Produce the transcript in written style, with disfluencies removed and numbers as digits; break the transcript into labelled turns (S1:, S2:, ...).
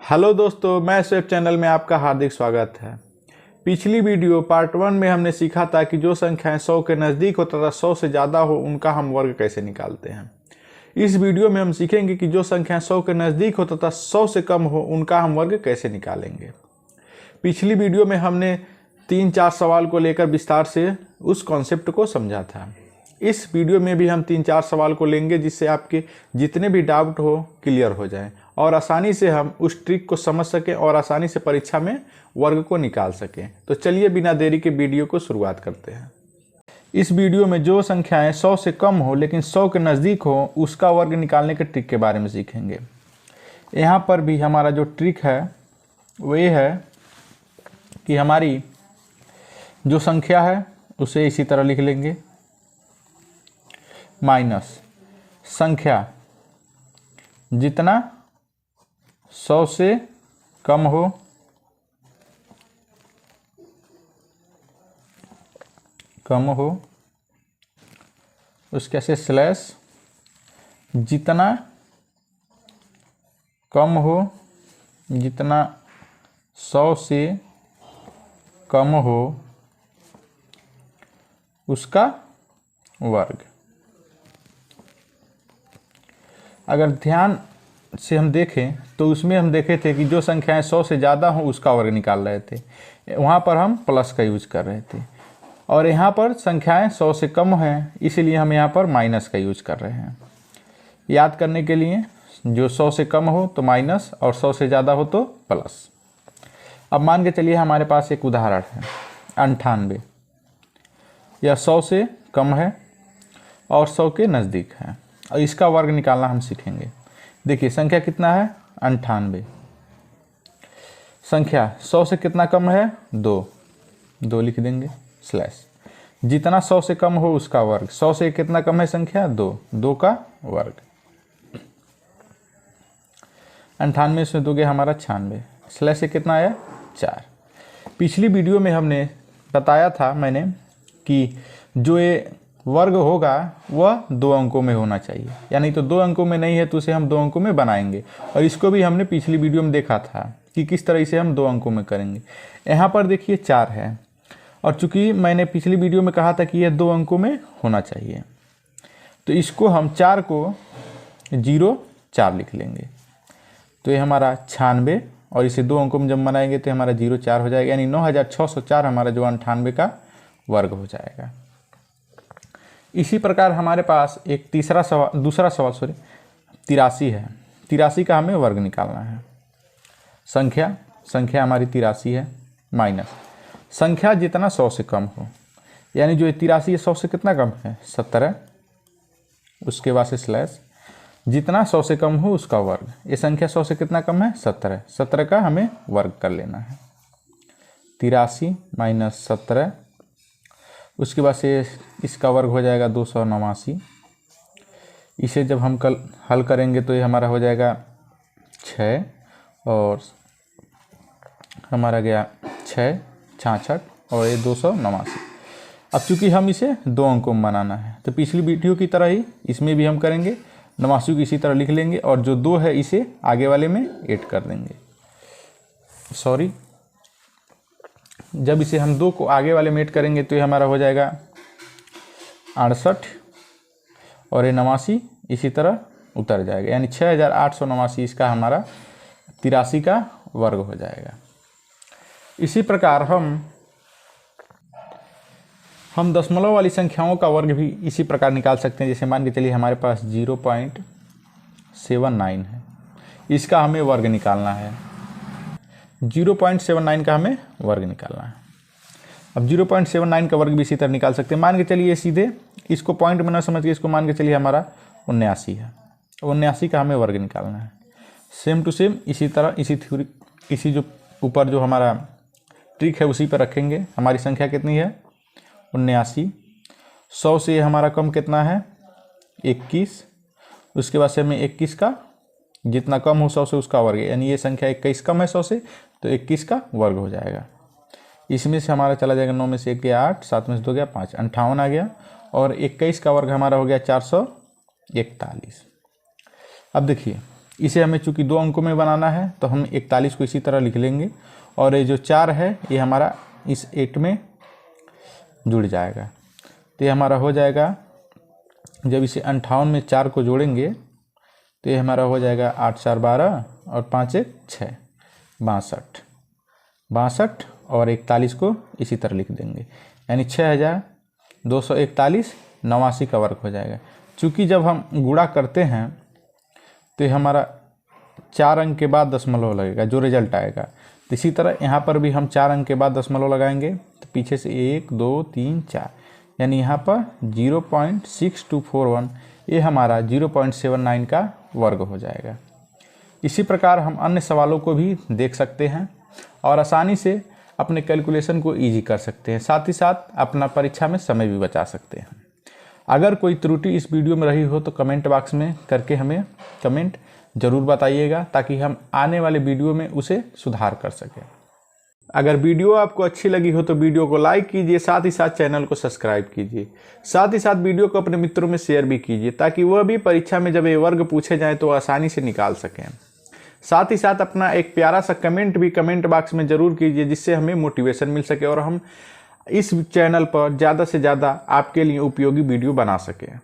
S1: Hello दोस्तों, मैं swap channel में आपका हार्दिक स्वागत है। पिछली वीडियो पार्ट 1 में हमने सीखा था कि जो संख्याएं 100 के नज़दीक हो तथा 100 से ज़्यादा हो उनका हम वर्ग कैसे निकालते हैं। इस वीडियो में हम सीखेंगे कि जो संख्याएं 100 के नज़दीक हो तथा 100 से कम हो उनका हम वर्ग कैसे निकालेंगे। पिछली वीडियो में हमने 3-4 सवाल को लेकर विस्तार से उस कॉन्सेप्ट को समझा था। इस वीडियो में भी हम 3-4 सवाल को लेंगे जिससे आपके जितने भी डाउट हो क्लियर हो जाएं और आसानी से हम उस ट्रिक को समझ सकें और आसानी से परीक्षा में वर्ग को निकाल सकें। तो चलिए बिना देरी के वीडियो को शुरुआत करते हैं। इस वीडियो में जो संख्याएं 100 से कम हो लेकिन 100 के नज़दीक हो उसका वर्ग निकालने के ट्रिक के बारे में सीखेंगे। यहाँ पर भी हमारा जो ट्रिक है वो ये है कि हमारी जो संख्या है उसे इसी तरह लिख लेंगे, माइनस संख्या जितना 100 से कम हो उसके से स्लैश जितना कम हो, जितना 100 से कम हो उसका वर्ग। अगर ध्यान से हम देखें तो उसमें हम देखे थे कि जो संख्याएं 100 से ज़्यादा हो उसका वर्ग निकाल रहे थे, वहाँ पर हम प्लस का यूज कर रहे थे, और यहाँ पर संख्याएं 100 से कम हैं इसीलिए हम यहाँ पर माइनस का यूज कर रहे हैं। याद करने के लिए जो 100 से कम हो तो माइनस और 100 से ज़्यादा हो तो प्लस। अब मान के चलिए हमारे पास एक उदाहरण है 98। यह 100 से कम है और 100 के नज़दीक है और इसका वर्ग निकालना हम सीखेंगे। देखिए संख्या कितना है 98, संख्या 100 से कितना कम है 2 लिख देंगे, स्लैश जितना 100 से कम हो उसका वर्ग। 100 से कितना कम है संख्या 2 का वर्ग। 98 में 2 गया हमारा 96, स्लैश से कितना आया 4। पिछली वीडियो में हमने बताया था मैंने कि जो ये वर्ग होगा वह 2 अंकों में होना चाहिए, यानी तो 2 अंकों में नहीं है तो उसे हम 2 अंकों में बनाएंगे, और इसको भी हमने पिछली वीडियो में देखा था कि किस तरह से हम 2 अंकों में करेंगे। यहाँ पर देखिए 4 है और चूंकि मैंने पिछली वीडियो में कहा था कि यह 2 अंकों में होना चाहिए तो इसको हम 4 को 0-4 लिख लेंगे। तो ये हमारा 96 और इसे 2 अंकों में जब बनाएंगे तो हमारा 0-4 हो जाएगा, यानी 9604 हमारा जो 98 का वर्ग हो जाएगा। इसी प्रकार हमारे पास एक दूसरा सवाल 83 है। 83 का हमें वर्ग निकालना है। संख्या हमारी 83 है, माइनस संख्या जितना 100 से कम हो, यानी जो 83 है 100 से कितना कम है 17, उसके बाद से स्लैश जितना 100 से कम हो उसका वर्ग। ये संख्या 100 से कितना कम है 17 का हमें वर्ग कर लेना है। 83 माइनस 17, उसके बाद से इसका वर्ग हो जाएगा 289। इसे जब हम कल हल करेंगे तो ये हमारा हो जाएगा 6 और हमारा गया 6 66 और ये 289। अब चूंकि हम इसे 2 अंकों में बनाना है तो पिछली वीडियो की तरह ही इसमें भी हम करेंगे, 89 को इसी तरह लिख लेंगे और जो 2 है इसे आगे वाले में ऐड कर देंगे। जब इसे हम 2 को आगे वाले में ऐड करेंगे तो ये हमारा हो जाएगा 68 और ये 89 इसी तरह उतर जाएगा, यानी 6889 इसका हमारा 83 का वर्ग हो जाएगा। इसी प्रकार हम दशमलव वाली संख्याओं का वर्ग भी इसी प्रकार निकाल सकते हैं। जैसे मान के चलिए हमारे पास 0.79 है, इसका हमें वर्ग निकालना है। 0.79 का हमें वर्ग निकालना है। अब 0.79 का वर्ग भी इसी तरह निकाल सकते हैं। मान के चलिए सीधे इसको पॉइंट में ना समझ के इसको मान के चलिए हमारा 79 है, 79 का हमें वर्ग निकालना है। सेम टू सेम इसी तरह इसी जो ऊपर जो हमारा ट्रिक है उसी पर रखेंगे। हमारी संख्या कितनी है 79, 100 से हमारा कम कितना है 21, उसके बाद से हमें 21 का जितना कम हो 100 से उसका वर्ग, यानी ये संख्या 21 कम है 100 से तो 21 का वर्ग हो जाएगा। इसमें से हमारा चला जाएगा 9 में से 1 गया 8, 7 में से 2 गया 5, 58 आ गया और 21 का वर्ग हमारा हो गया 441। अब देखिए इसे हमें चूँकि 2 अंकों में बनाना है तो हम 41 को इसी तरह लिख लेंगे और ये जो 4 है ये हमारा इस 8 में जुड़ जाएगा। तो ये हमारा हो जाएगा, जब इसे 58 में 4 को जोड़ेंगे तो ये हमारा हो जाएगा 8 4 12 और 5 1 6 62 और 41 को इसी तरह लिख देंगे, यानी 6241 89 का वर्ग हो जाएगा। चूँकि जब हम गुणा करते हैं तो ये हमारा 4 अंक के बाद दशमलव लगेगा जो रिजल्ट आएगा। तो इसी तरह यहाँ पर भी हम 4 अंक के बाद दशमलव लगाएंगे तो पीछे से 1 2 3 4, यानी यहाँ पर 0.6241 ये हमारा 0.79 का वर्ग हो जाएगा। इसी प्रकार हम अन्य सवालों को भी देख सकते हैं और आसानी से अपने कैलकुलेशन को ईजी कर सकते हैं, साथ ही साथ अपना परीक्षा में समय भी बचा सकते हैं। अगर कोई त्रुटि इस वीडियो में रही हो तो कमेंट बॉक्स में करके हमें कमेंट ज़रूर बताइएगा ताकि हम आने वाले वीडियो में उसे सुधार कर सकें। अगर वीडियो आपको अच्छी लगी हो तो वीडियो को लाइक कीजिए, साथ ही साथ चैनल को सब्सक्राइब कीजिए, साथ ही साथ वीडियो को अपने मित्रों में शेयर भी कीजिए ताकि वह भी परीक्षा में जब ये वर्ग पूछे जाएँ तो आसानी से निकाल सकें। साथ ही साथ अपना एक प्यारा सा कमेंट भी कमेंट बॉक्स में ज़रूर कीजिए जिससे हमें मोटिवेशन मिल सके और हम इस चैनल पर ज़्यादा से ज़्यादा आपके लिए उपयोगी वीडियो बना सकें।